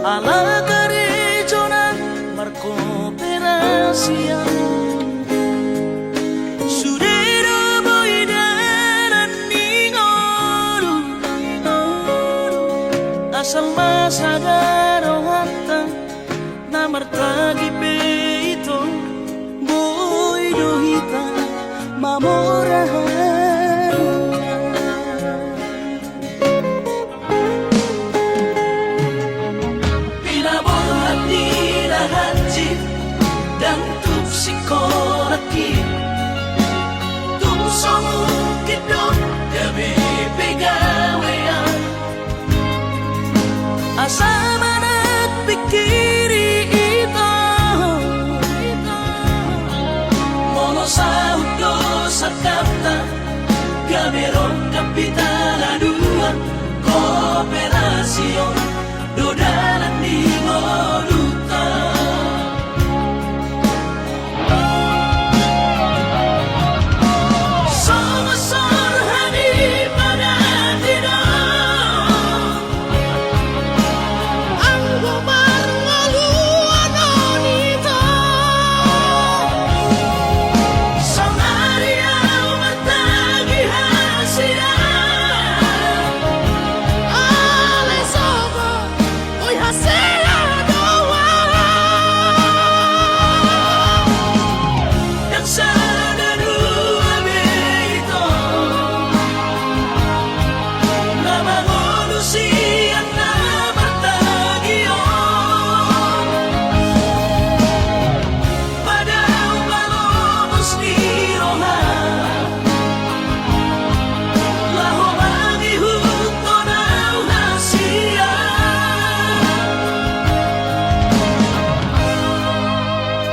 Alla regione marco per Asia Sudero boidan ningoru Asal masadaro hatta namartagi peito boido hita mamorahan dan tuk sikolaki tuk somu kidok gabe pegawean asa manat pikiri ito mono saudo sakapta gaberon kapitala dua kooperasyon dodalan di moduta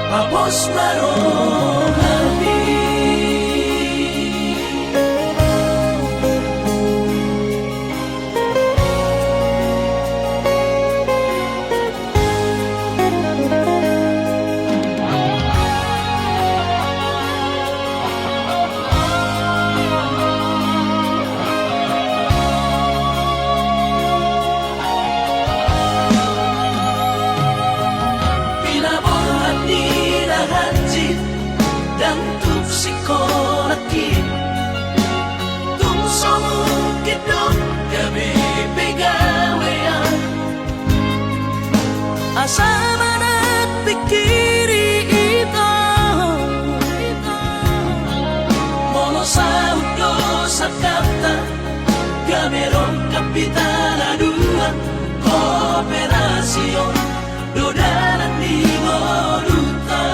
Papos marong hati dan tuk sikolaki tuk somu kidok gabe pegawean asa manat pikiri ito mono saudo sakapta gaberon kapitala dua kooperasyon dodalan di moduta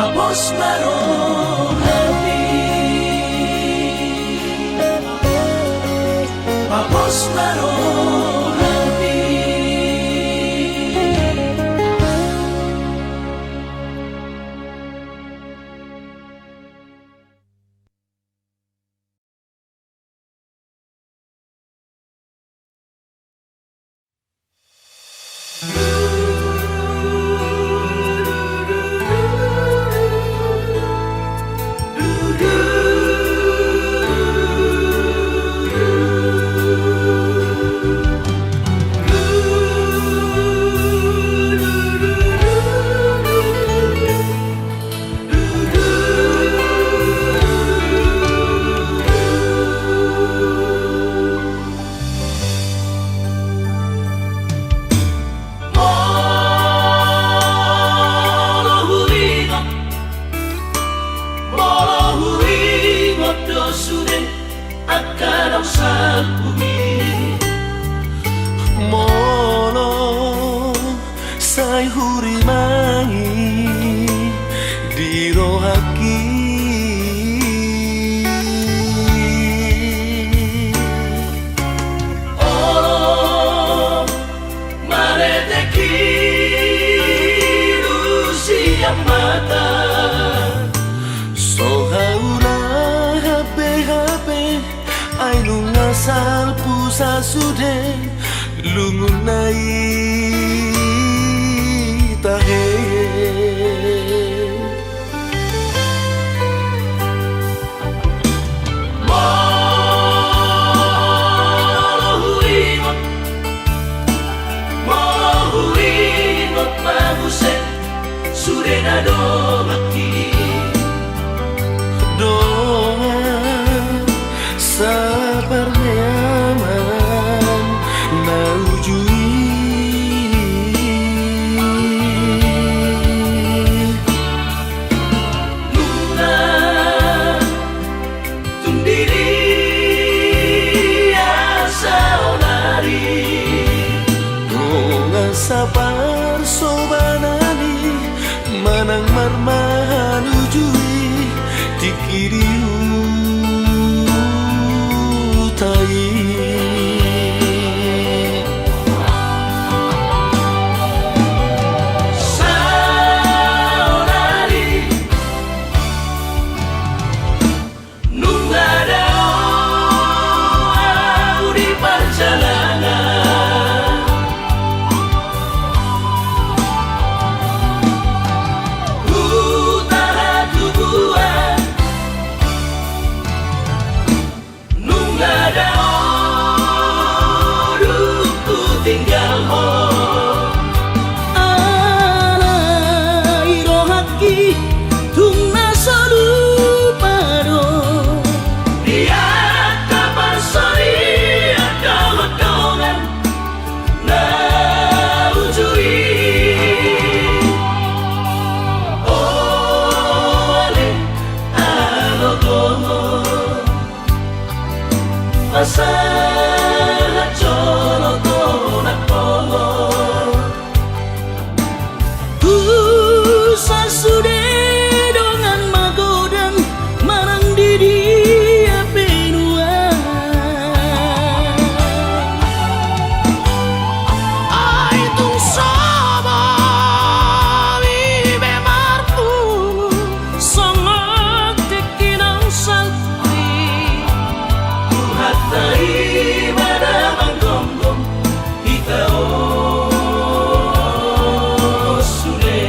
Papos marong hati Papos marong Akadang sa bumi Molo say hurimangi di rohaki Olo mareteki lusia mata Sohaula habe-habe ay nungasal pusa sude lungunay tahe Molohuingot mabuset surena domaki doa sabar nyaman naujui Luna tundiri asa onari doa sabar sobanani manang marmahan ujui dikiriu tai Saonari Nungada di perjalanan Utara tubuhan Nungada ku tinggal Alai rohaki tungna salupado Dia kapan sori ada wakongan na ujui Ole alogomo Masalah colo konak polo Usa sude dongan magodan marang didi penua Ai tung sama vive martu sangat tekinang salpi Hatai pada manggonggong kita sude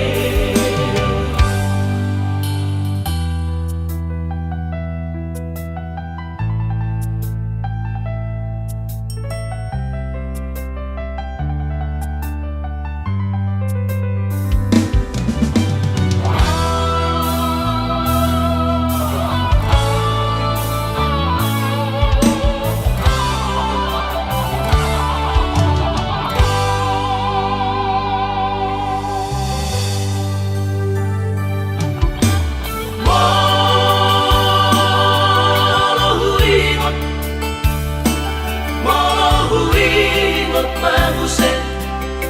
Molohuingot mabuset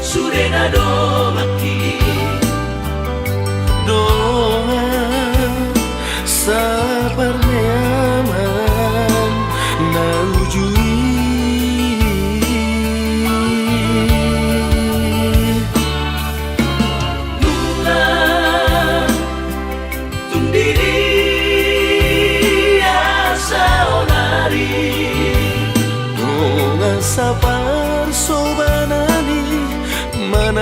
surena domaki doa sabar nyaman naujui Luna tundiri asa onari doa sabar sobanani mana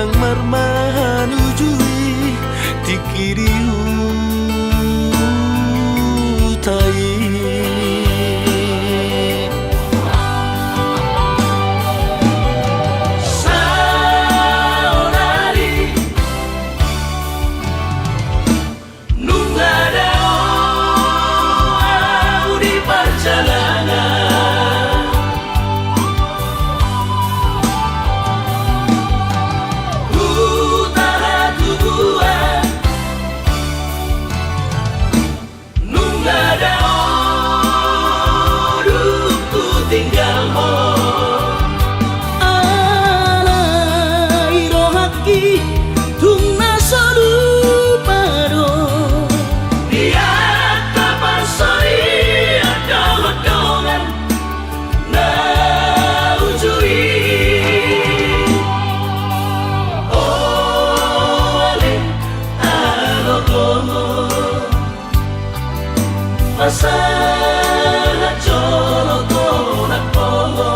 tung nasa lupado. Dia kapan sori ada hodongan na ujui. Ole alogomo masalah jologo nakomo.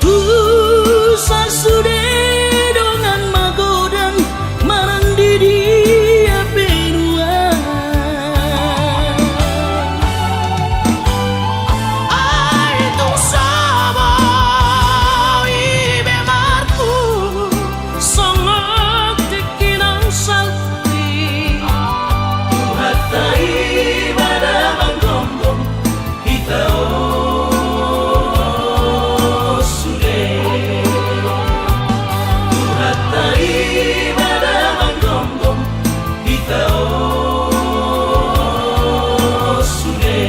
Tusa sude dongan magodan marang didi benua. Ai tung sabo ibe marku songok tekinang salti. Hatai pada manggonggong kita sude. Hatai pada manggonggong kita sude.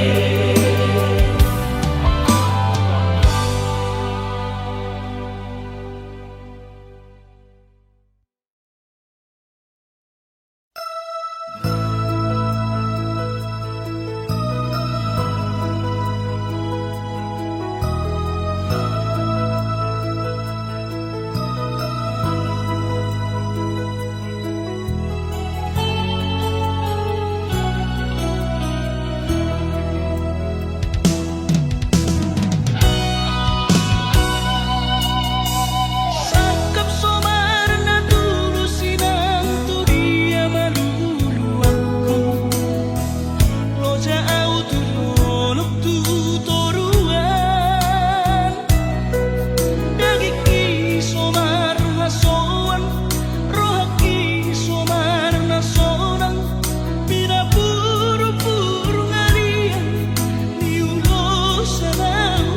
Sakap somar na tulusinang tu dia maluluanku. Loja au tulunok tu toruan. Dagiki somar hasoan, rohaki somar nasonang. Bila buru-buru ngarian, niulos na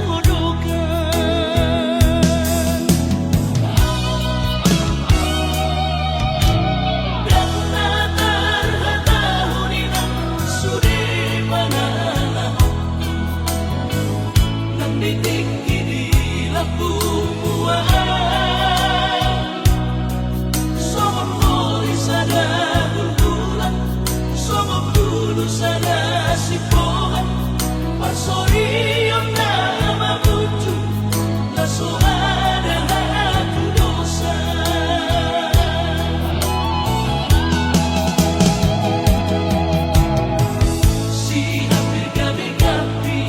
hodokan. Sana si Pohan Parsori ang namabutu Nasuada aku dosa. Si hampir gabi-gabi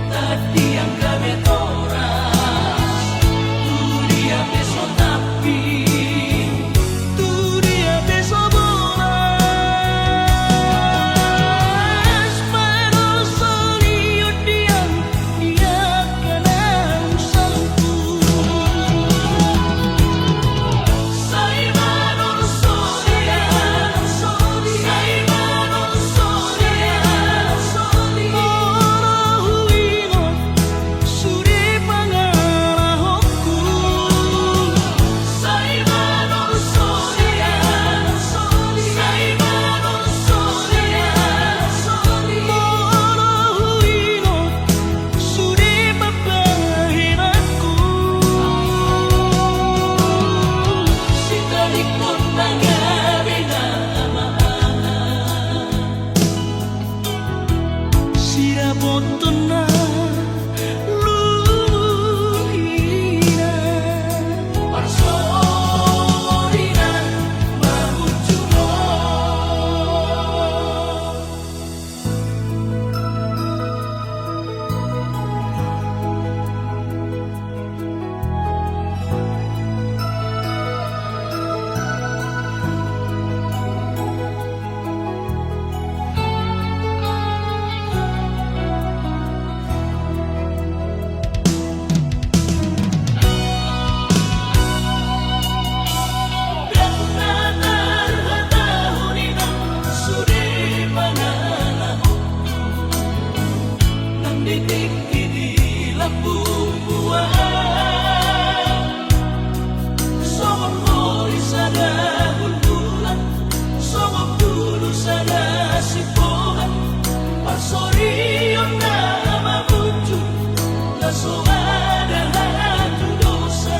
tadi yang gabi toras tu dia besok tapi Tu dia besok bolas, pero solio dia kena usangku. Sai manon solia Sai manon solia Oro huino suri pangarahku. Sai manon solia Sai manon solia Oro huino suri papahiraku. Si talikon magabi na amaana Siraboto na luhina. Parsori na mabutuno. So ada tu dosa.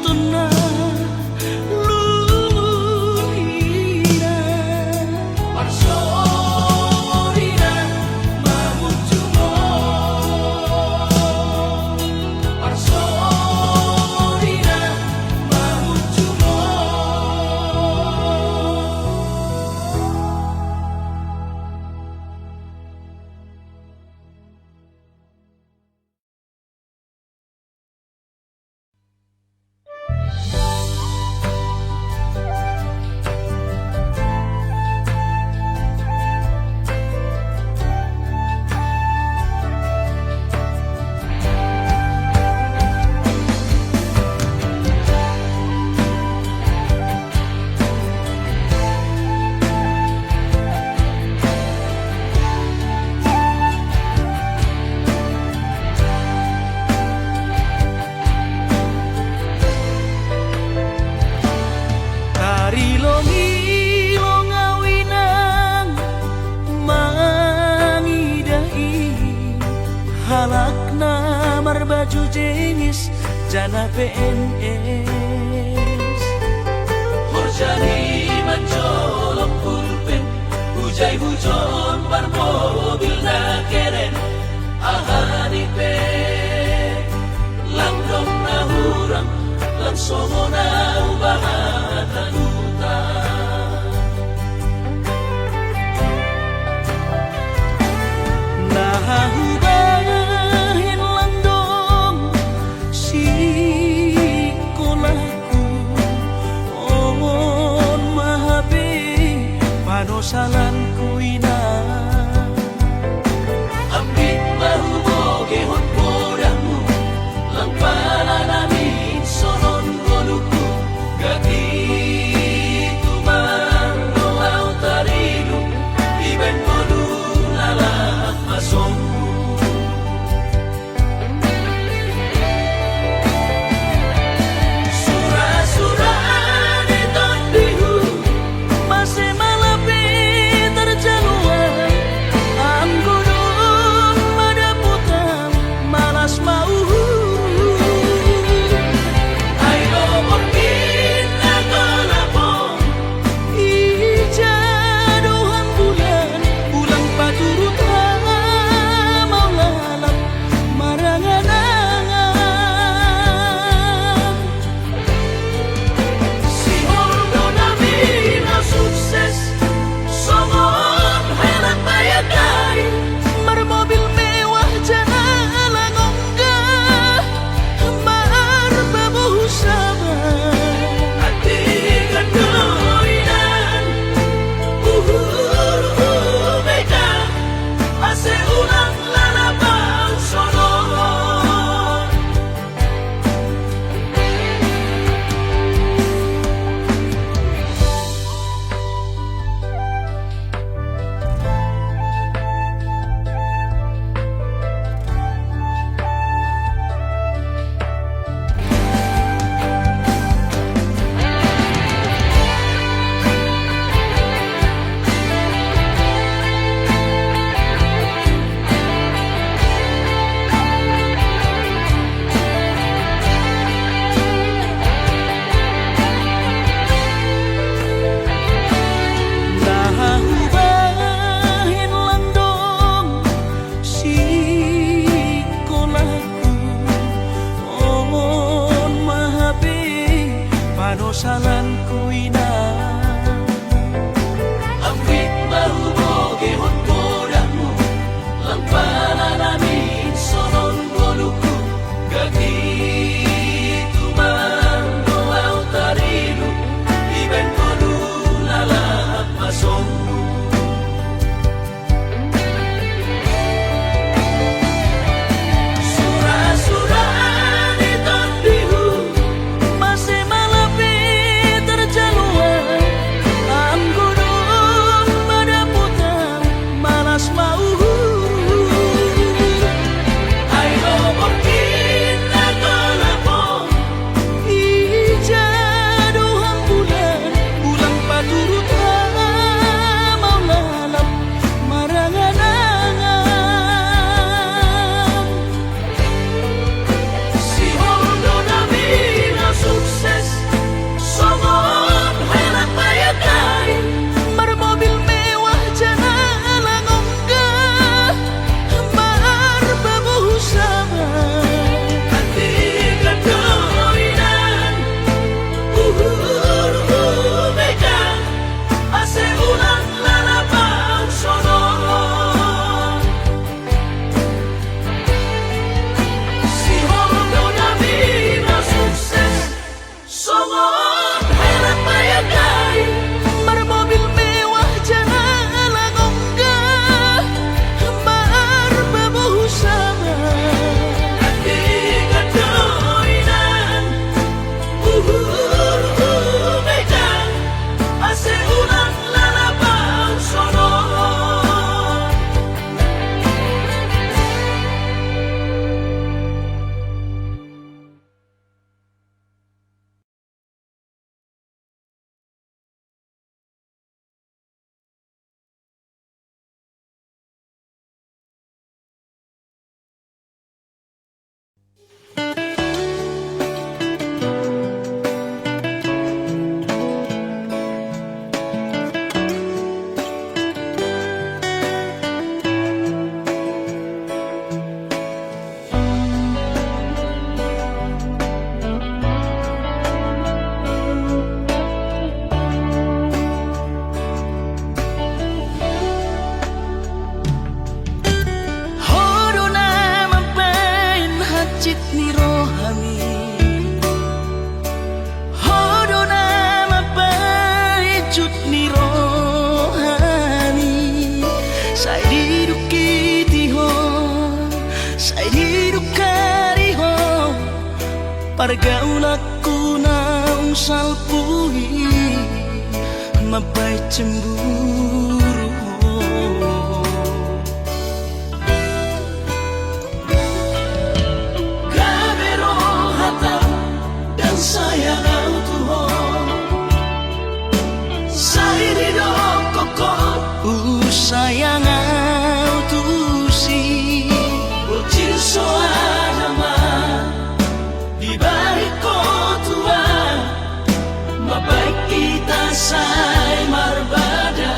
tuna luluhina Parsorina mamutumo Parsorina mamutumo Karilong-ilong awinang mangidai halakna marbaju jenis jana PNS Horjani mancolok pulpen Hujai hujon bar mobil na keren Ahani pe Langdong na hurang Langsongo na ubahatan utang nahubahin lang dong si kolaku omon mahabi panosalan ko ina Ambit mahuboge hon podamu Lang pala namin sonon goluku Gati tuman dolau tarilu Iben kodu lalak masongku Surah-surah di tondihu masih malapi terjaluan anggunung madaputang malas mau Ayo mungkin aku lapong ijaduhan bulan bulan paturut mau lalap marangan-angan Si Holdo namin na sukses Somon helat bayagay marmobil mewah jangan onggah marbabuh sabar Hati kedoinan Mega Ase ulang lalabang sonon nahubahin lang dong si kolaku omon mahabi panosalan ko ina Ambit mahuboge hon podamu Lang pala namin sonon goluku Gati tuman doau tarilu Iben kodu lalak masongku Surah-surah di tondihu masih malapi terjaluan songon herat bayagai Bermobil mewah jalan onggah Berbabu sama Nanti kadoinan megang ase ulang lalabang sono Hodona mampain hajit ni rohani Hodona mampain jut ni rohani Sai didukiti ho Sai didukari ho Pargaulaku na salpui Mapai cemburu Gabero hata dan sayang Tuhan Sairi do kokot Sayang tu si Bocil soadama di balik kotua Mabaik kita say marbada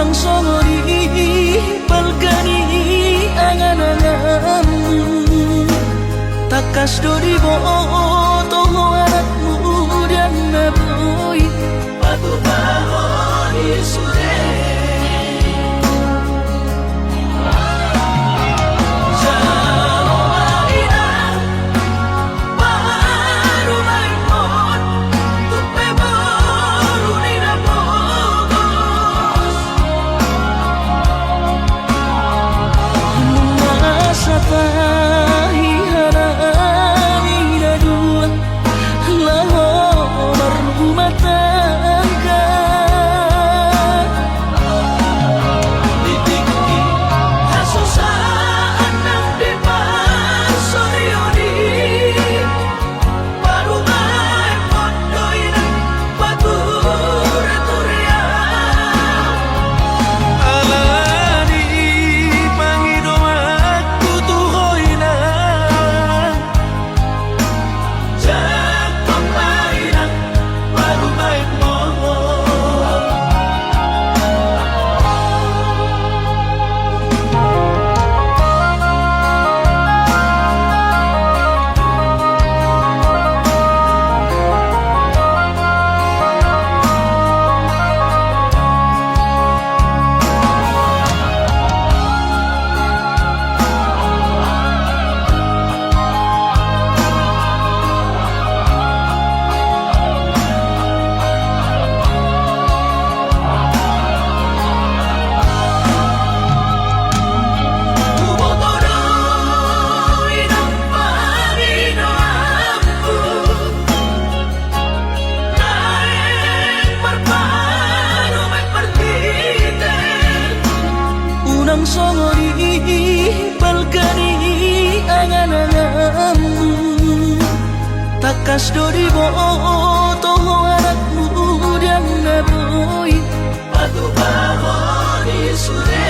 Unang songori palkani angan-anganmu, takas dori boto anakmu dan naboy Batu bahon isude Unang songori palkani angan-anganmu, takas dori boto anakmu dan naboy Batu bahon isude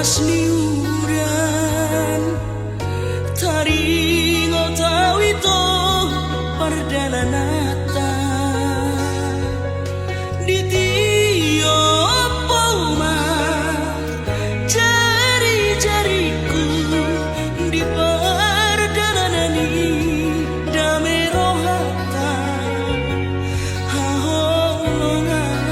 mas niuran taringo tawito perdalanata di tiap poma jari-jariku di perdalanan ini damai rohata haholongan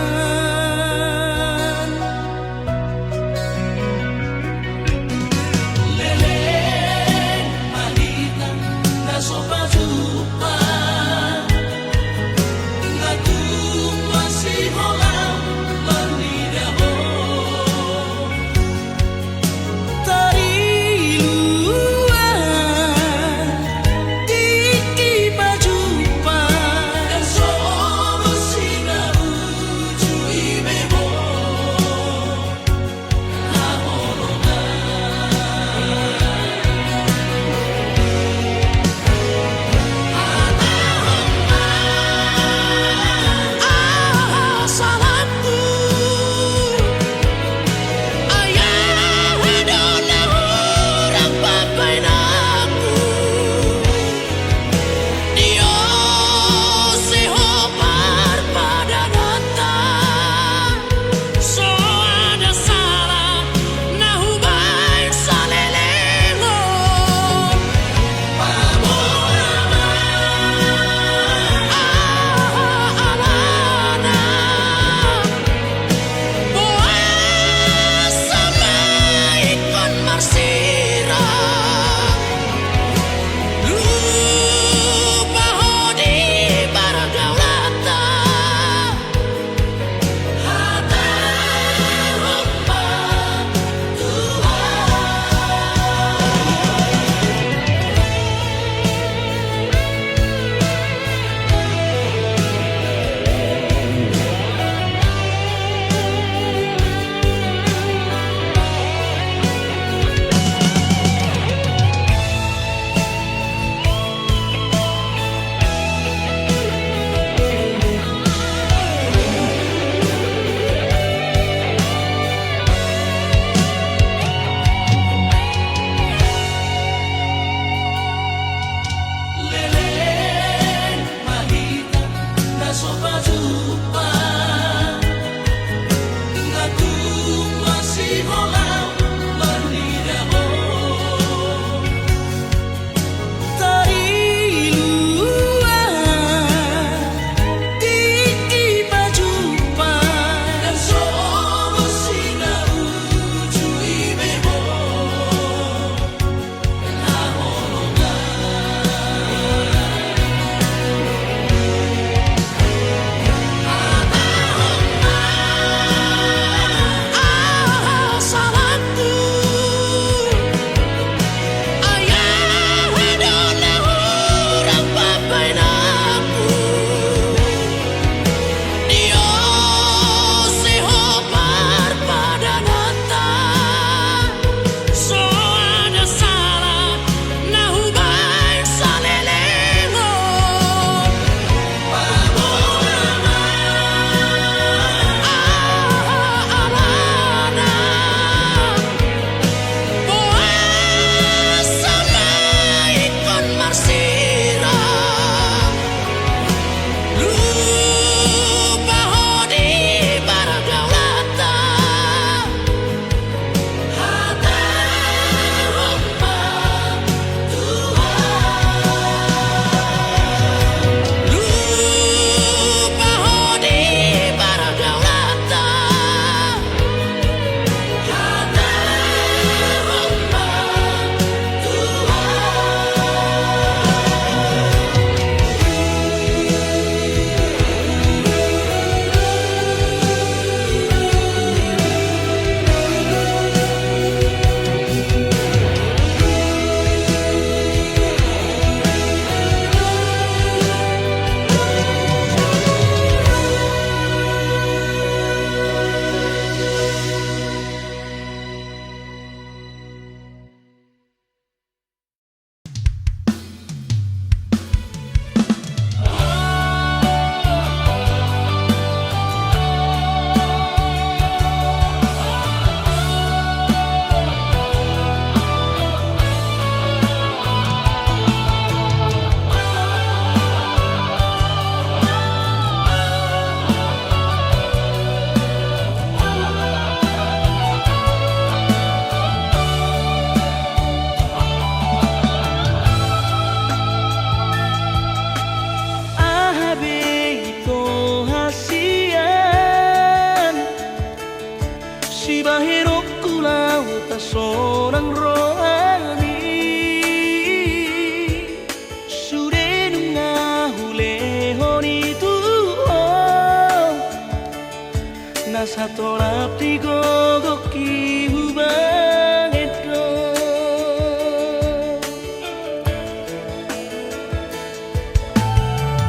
rasa tolap digogoki hubang edo.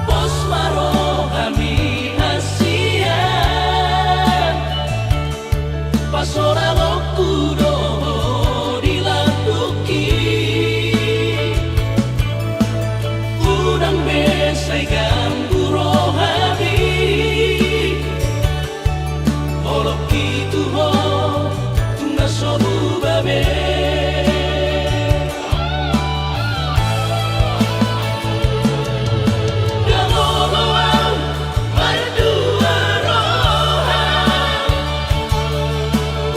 Pos maro kami asian pasora lokudo dilakuki udang besai gambu rohani olok itu ho tungga sobu babe Dangoloang berdua rohan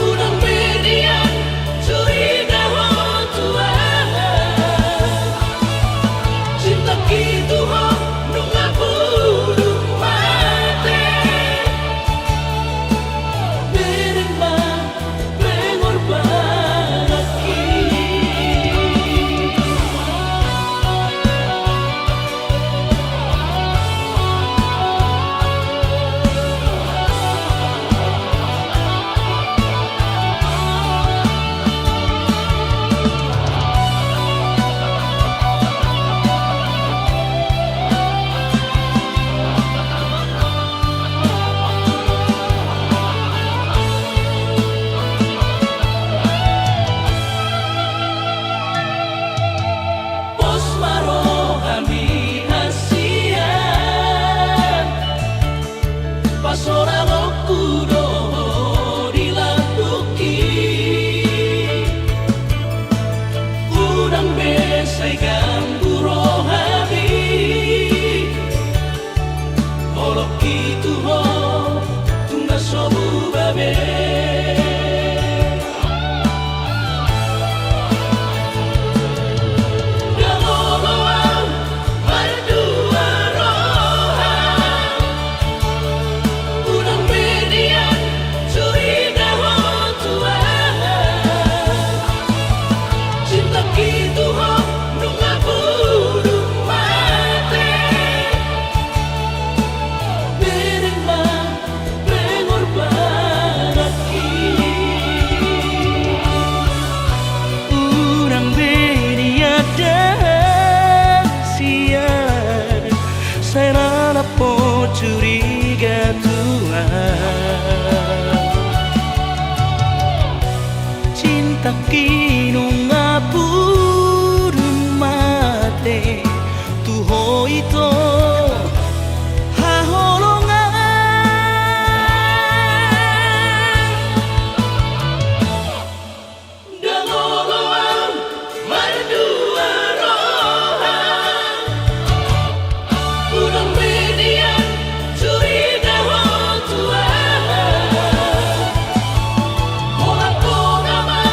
udang median curiga ho tuan cinta gitu ho nunga burung mate beremba pengorban aki Pos maro kami asian pasora lokudo dilakuki udang besai gambu rohani olok itu ho tungga sobu babe Dangoloang berdua rohan udang median curiga ho tuan cinta gitu ho nunga burung mate beremba pengorban aki Urang beria dan siar saya lapo curiga Tuhan cinta kinu ngapurun mate tuho ito haholongan Dangoloang berdua rohan udang median curiga ho tuan Hola nama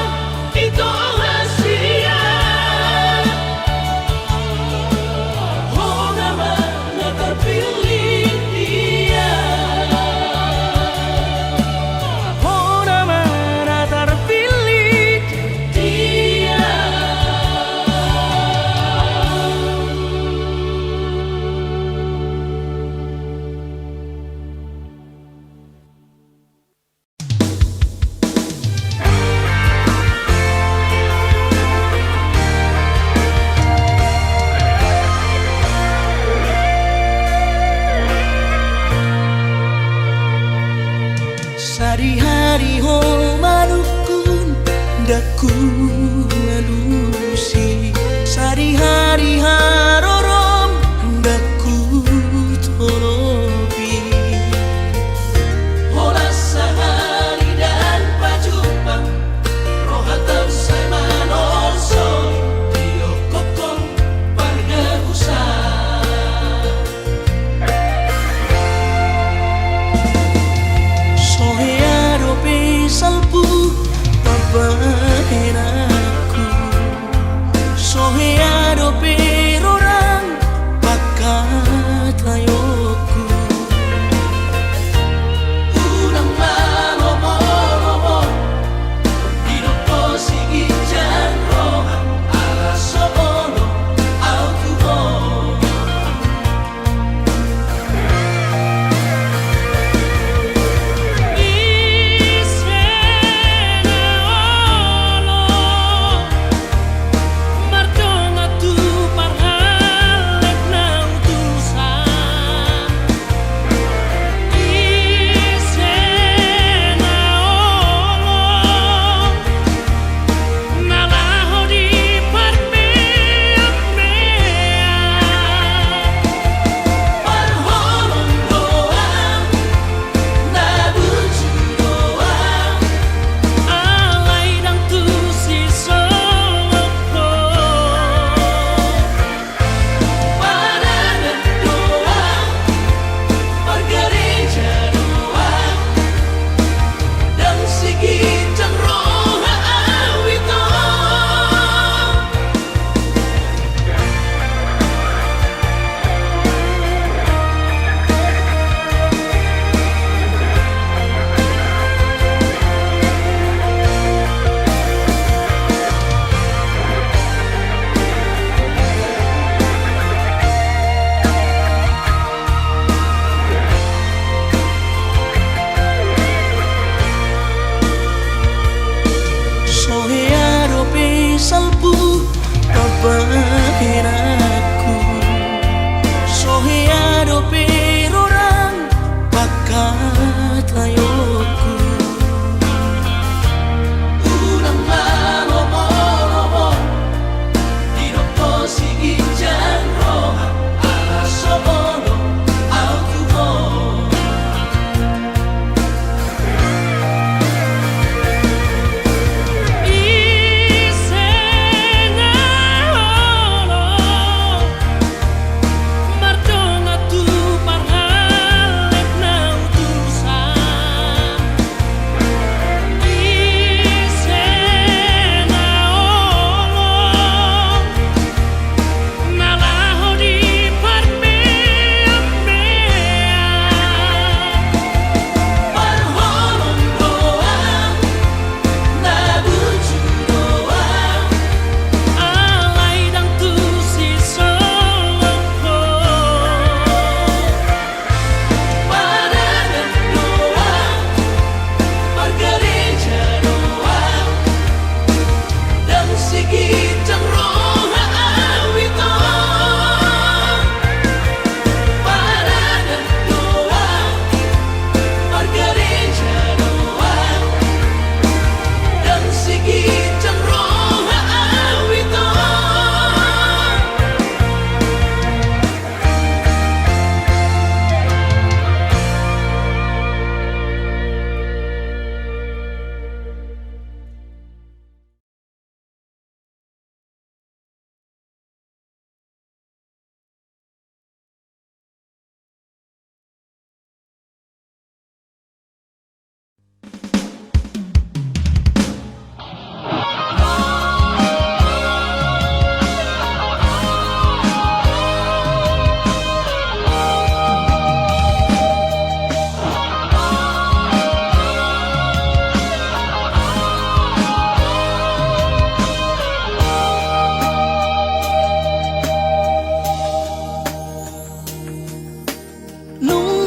itu hasian Oh nama na terpilih dia Hona mana terpilih dia Sari-hari ho manukun daku alusi Sari-hari harorom daku tolobi Hola sehari dan pajupang rohatan saya manosoi Tio kokong parga usah Soheado pesalpu papahena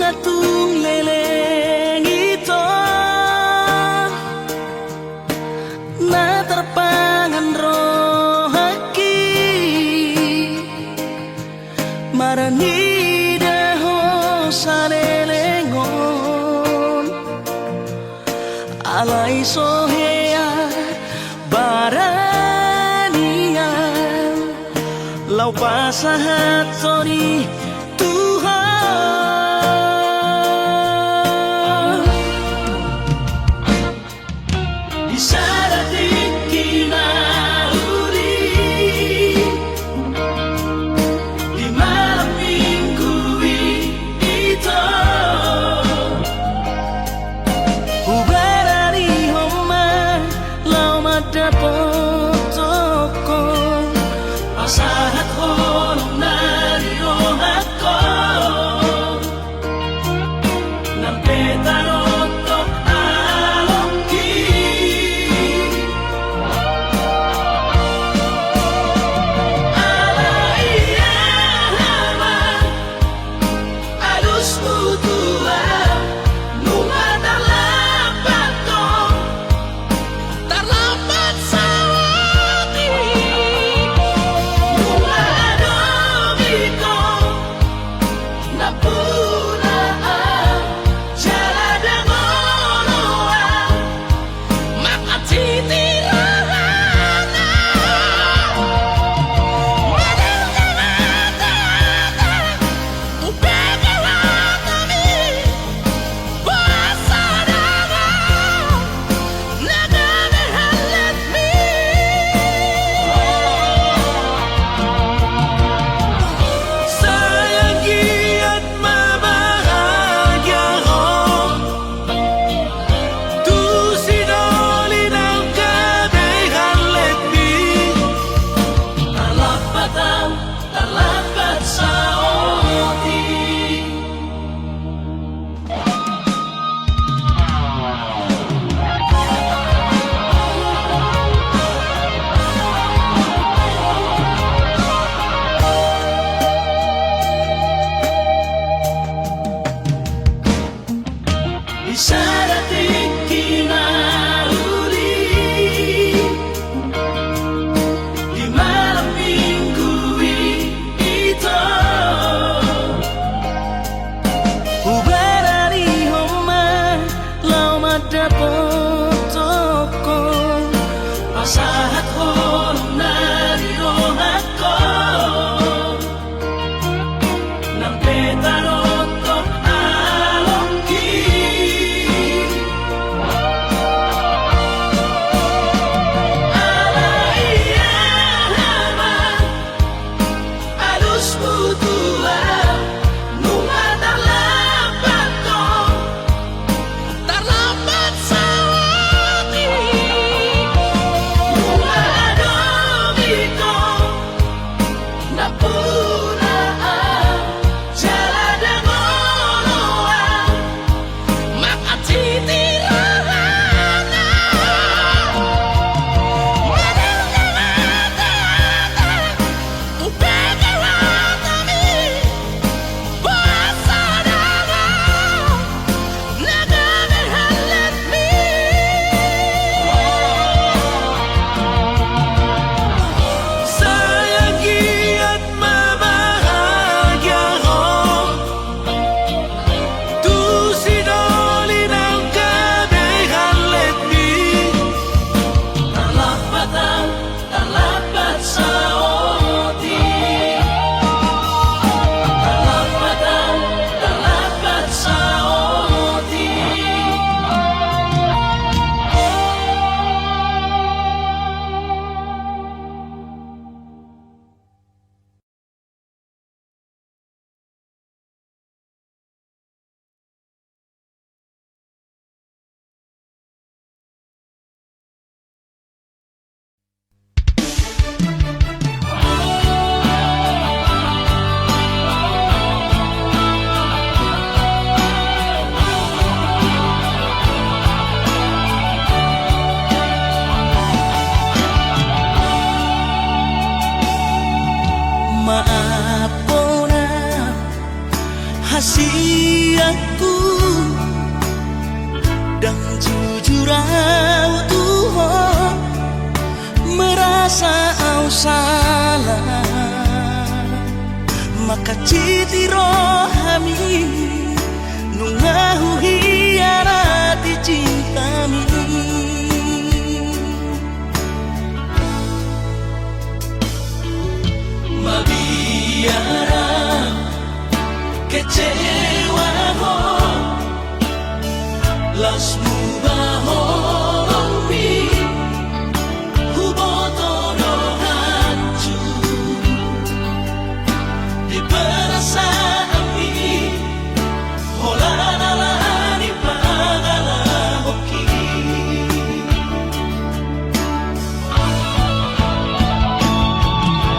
datung leleng ito na terpangan rohaki marani daho sa lelengon alay sohea barania lau pasahat sorry Tuhan di sarating kinauli di malam minggu ito ubarani homa lau madapot toko pasahat holong nariong ako ng petarotok alongki alaiyaman alus mutua nunga terlambat kong terlambat sawati nunga adomi kong napunaan jalada ngoloan makatitirahan sayangi at mabahagya ko tu sinoli ng kabehan let me talapatan talapat sa oti di sarating kinauli di malam minggu ito ubarani homa lau madapot toko pasahat holong nariong ako ng petarotok alongki alaiyaman alus mutua nunga terlambat kong terlambat sawati nunga adomi kong napunaan jalada ngoloan makatitirahan sayangi at mabahagya ko tu sinoli ng kabehan let me talapatan talapat sa oti talapatan talapat sa oti maapona hasil aku dan jujur au Tuhan merasa au salah, maka citi rohami nungahu hiarati cintami. Mabiara kecewa ho lasmu baholomi hubotono hancur di perasaan ini holalani pagala hoki.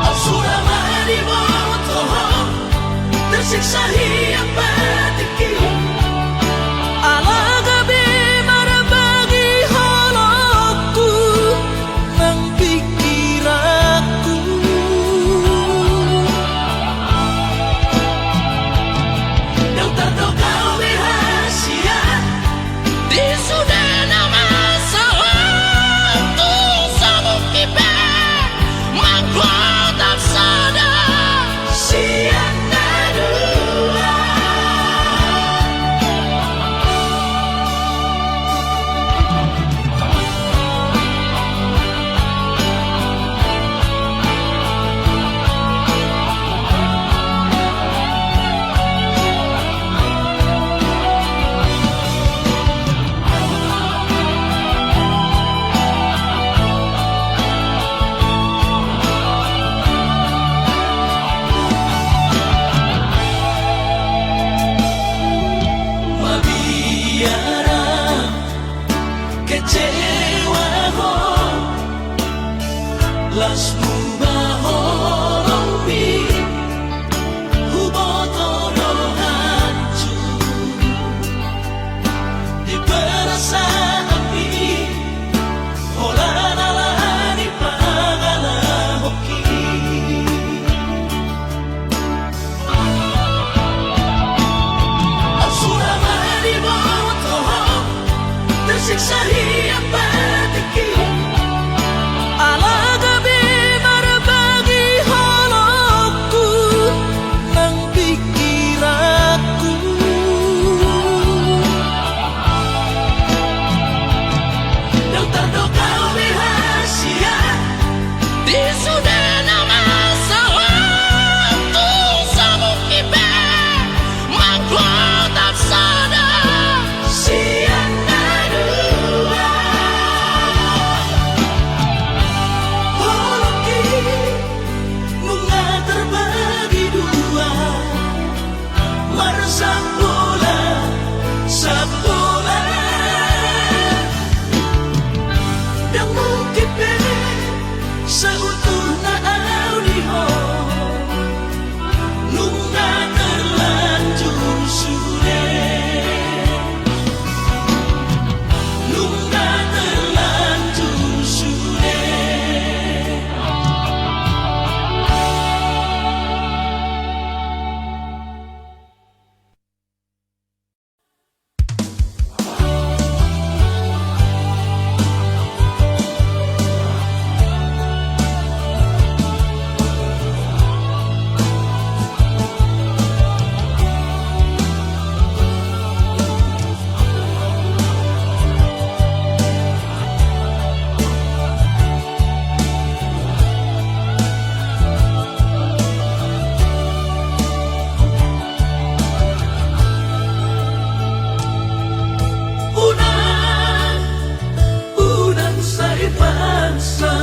Asura mari botoho tersiksa hiang batiki alaga bimar bagi holoku nang pikiranku. Yang terdoka rahasia di sudah nama sewaktu sabuk kipe mangkuat sadar siang dua. Mabiara kecewa ho lasmu baholomi hubotono hancur di perasaan ini holalani pagala hoki. Asura mari botoho tersiksa hiang batiki alaga bimar bagi holoku nang pikiranku. Yang terdoka rahasia di sudah nama sewaktu sabuk kipe mangkuat sadar siang dua. Holoki bunga terbagi dua meresap bola sabola dan mungkin seutuhnya audio nunga terlanjur sudah nunga terlanjur sudah. Unang saya paksa,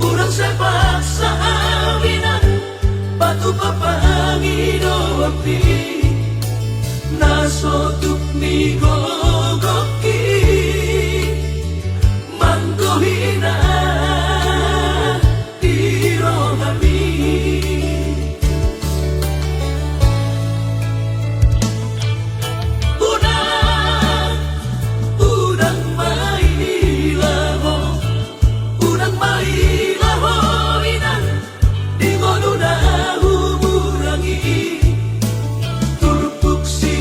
urang saya paksa awinan batu papangi doapi nasotuk mi gogoki manggohina irohami. Turpuk si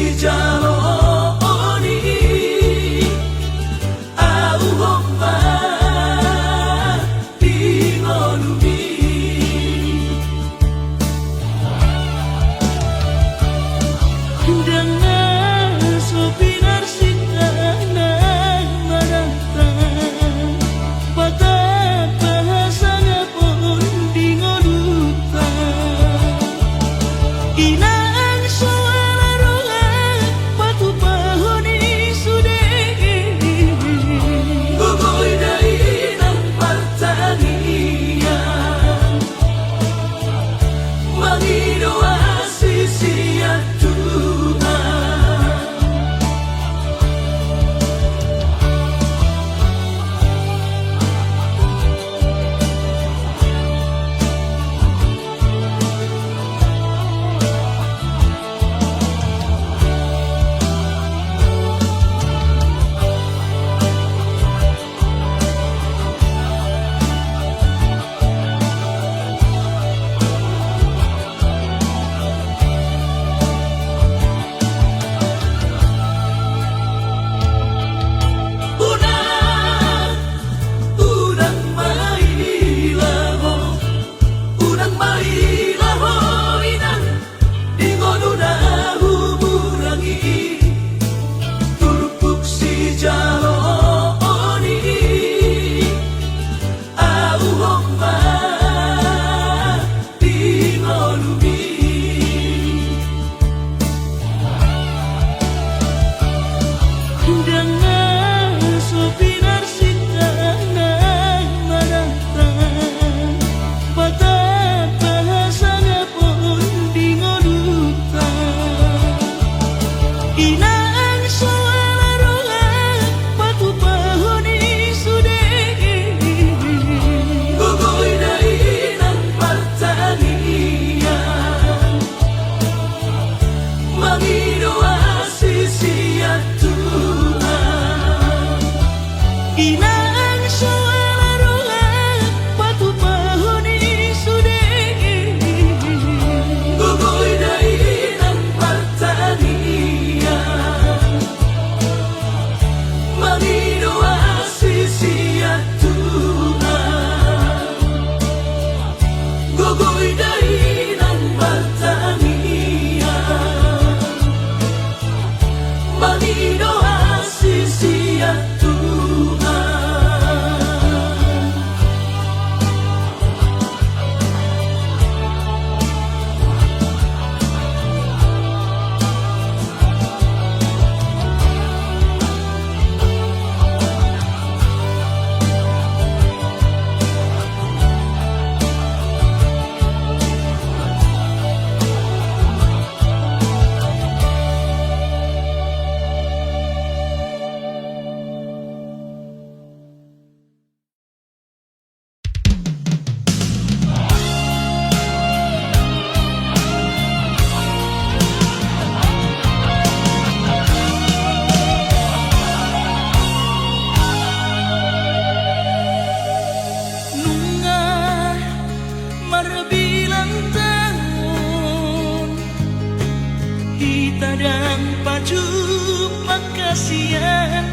Mangidoa sisia Tuhan Inang suara roha patu pahoni sude Gugoi dainan pertanian Mangidoa sisia Tuhan Gugoi dainan pertanian Mangidoa sisia Tuhan Nunga marbilang tahun Hita dan paju makasian